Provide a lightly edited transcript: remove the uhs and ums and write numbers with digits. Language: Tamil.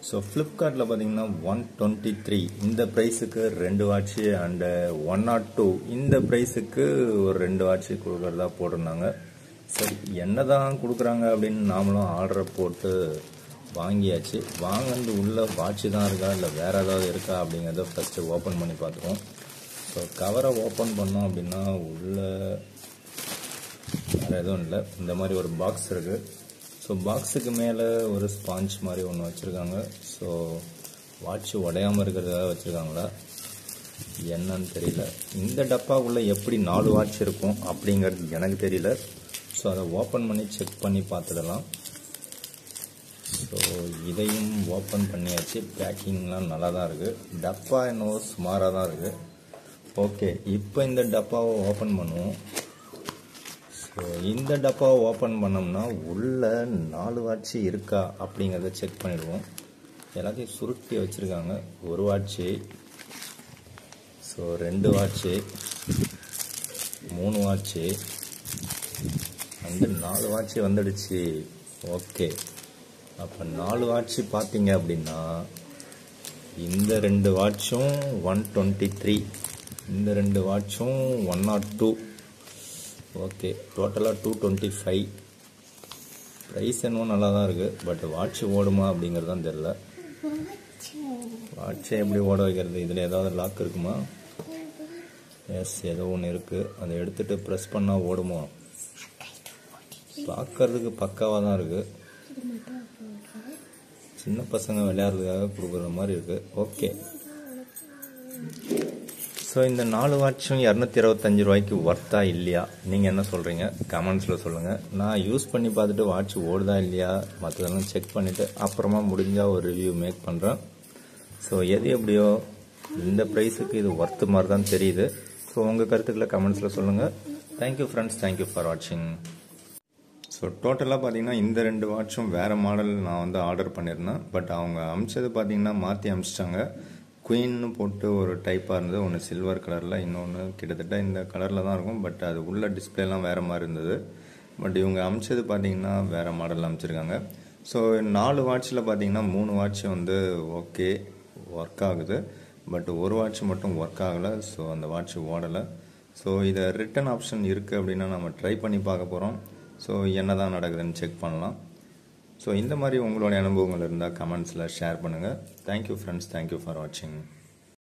ஸோ ஃப்ளிப்கார்ட்டில் பார்த்தீங்கன்னா 123 இந்த ப்ரைஸுக்கு 2 வாட்ச்சு அண்டு 102 இந்த ப்ரைஸுக்கு ஒரு 2 வாட்ச்சு கொடுக்குறதா போட்டிருந்தாங்க. சரி என்ன தான் கொடுக்குறாங்க அப்படின்னு நாமளும் ஆர்டரை போட்டு வாங்கியாச்சு. வாங்கினது உள்ள வாட்ச்சு தான் இருக்கா இல்லை வேறு ஏதாவது இருக்கா அப்படிங்கிறத ஃபஸ்ட்டு ஓப்பன் பண்ணி பார்த்துருவோம். ஸோ கவரை ஓப்பன் பண்ணோம் அப்படின்னா உள்ள வேறு எதுவும் இல்லை, இந்த மாதிரி ஒரு பாக்ஸ் இருக்குது. ஸோ பாக்ஸுக்கு மேலே ஒரு ஸ்பாஞ்ச் மாதிரி ஒன்று வச்சுருக்காங்க. ஸோ வாட்ச் உடையாமல் இருக்கிறதாக வச்சுருக்காங்களா என்னன்னு தெரியல. இந்த டப்பாக்குள்ளே எப்படி 4 வாட்ச் இருக்கும் அப்படிங்கிறது எனக்கு தெரியல. ஸோ அதை ஓப்பன் பண்ணி செக் பண்ணி பார்த்துடலாம். ஸோ இதையும் ஓப்பன் பண்ணியாச்சு. பேக்கிங்லாம் நல்லா தான் இருக்குது. டப்பா என்னவோ சுமாராக தான் இருக்குது. ஓகே, இப்போ இந்த டப்பாவை ஓப்பன் பண்ணுவோம். ஸோ இந்த டப்பாவை ஓப்பன் பண்ணோம்னா உள்ள 4 வாட்ச்சு இருக்கா அப்படிங்கிறத செக் பண்ணிடுவோம். எல்லாத்தையும் சுருட்டி வச்சுருக்காங்க. 1 வாட்ச்சு, ஸோ 2 வாட்ச்சு, 3 வாட்ச்சு அந்த 4 வாட்ச்சு வந்துடுச்சு. ஓகே, அப்போ 4 வாட்ச்சு பார்த்தீங்க அப்படின்னா இந்த 2 வாட்சும் 123, இந்த 2 வாட்சும் 102. ஓகே, டோட்டலாக 225. ப்ரைஸ் என்னவோ நல்லா தான் இருக்குது. பட் வாட்ச் ஓடுமா அப்படிங்கிறது தான் தெரில. வாட்சை எப்படி ஓட வைக்கிறது? இதில் ஏதாவது லாக் இருக்குமா? எஸ், ஏதோ ஒன்று இருக்குது. அதை எடுத்துகிட்டு ப்ரெஸ் பண்ணால் ஓடுமோ? பார்க்கறதுக்கு பக்காவாக தான் இருக்குது. சின்ன பசங்க விளையாடுறதுக்காக கொடுக்குற மாதிரி இருக்குது. ஓகே, ஸோ இந்த 4 வாட்சும் 225 ரூபாய்க்கு ஒர்த்தா இல்லையா? நீங்கள் என்ன சொல்கிறீங்க? கமெண்ட்ஸில் சொல்லுங்கள். நான் யூஸ் பண்ணி பார்த்துட்டு வாட்ச் ஓடுதா இல்லையா மற்றதெல்லாம் செக் பண்ணிவிட்டு அப்புறமா முடிஞ்சால் ஒரு ரிவ்யூ மேக் பண்ணுறேன். ஸோ எது எப்படியோ இந்த ப்ரைஸுக்கு இது ஒர்த்து மாதிரி தான் தெரியுது. ஸோ உங்கள் கருத்துக்களை கமெண்ட்ஸில் சொல்லுங்கள். தேங்க்யூ ஃப்ரெண்ட்ஸ், தேங்க்யூ ஃபார் வாட்சிங். ஸோ டோட்டலாக பார்த்தீங்கன்னா இந்த 2 வாட்சும் வேறு மாடல் நான் வந்து ஆர்டர் பண்ணியிருந்தேன். பட் அவங்க அமிச்சது பார்த்தீங்கன்னா மாற்றி அமிச்சிட்டாங்க. குயின்னு போட்டு ஒரு டைப்பாக இருந்தது. ஒன்று சில்வர் கலரில், இன்னொன்று கிட்டத்தட்ட இந்த கலரில் தான் இருக்கும். பட் அது உள்ள டிஸ்பிளேலாம் வேறு மாதிரி இருந்தது. பட் இவங்க அமிச்சது பார்த்தீங்கன்னா வேறு மாடலில் அமிச்சிருக்காங்க. ஸோ 4 வாட்சில் பார்த்தீங்கன்னா 3 வாட்ச் வந்து ஓகே ஒர்க் ஆகுது. பட் 1 வாட்ச் மட்டும் ஒர்க் ஆகலை. ஸோ அந்த வாட்ச் ஓடலை. ஸோ இதை ரிட்டன் ஆப்ஷன் இருக்குது அப்படின்னா நம்ம ட்ரை பண்ணி பார்க்க போகிறோம். ஸோ என்ன தான் நடக்குதுன்னு செக் பண்ணலாம். ஸோ இந்த மாதிரி உங்களுடைய அனுபவங்கள் இருந்தால் கமெண்ட்ஸில் ஷேர் பண்ணுங்கள். தேங்க்யூ ஃப்ரெண்ட்ஸ், தேங்க்யூ ஃபார் வாட்சிங்.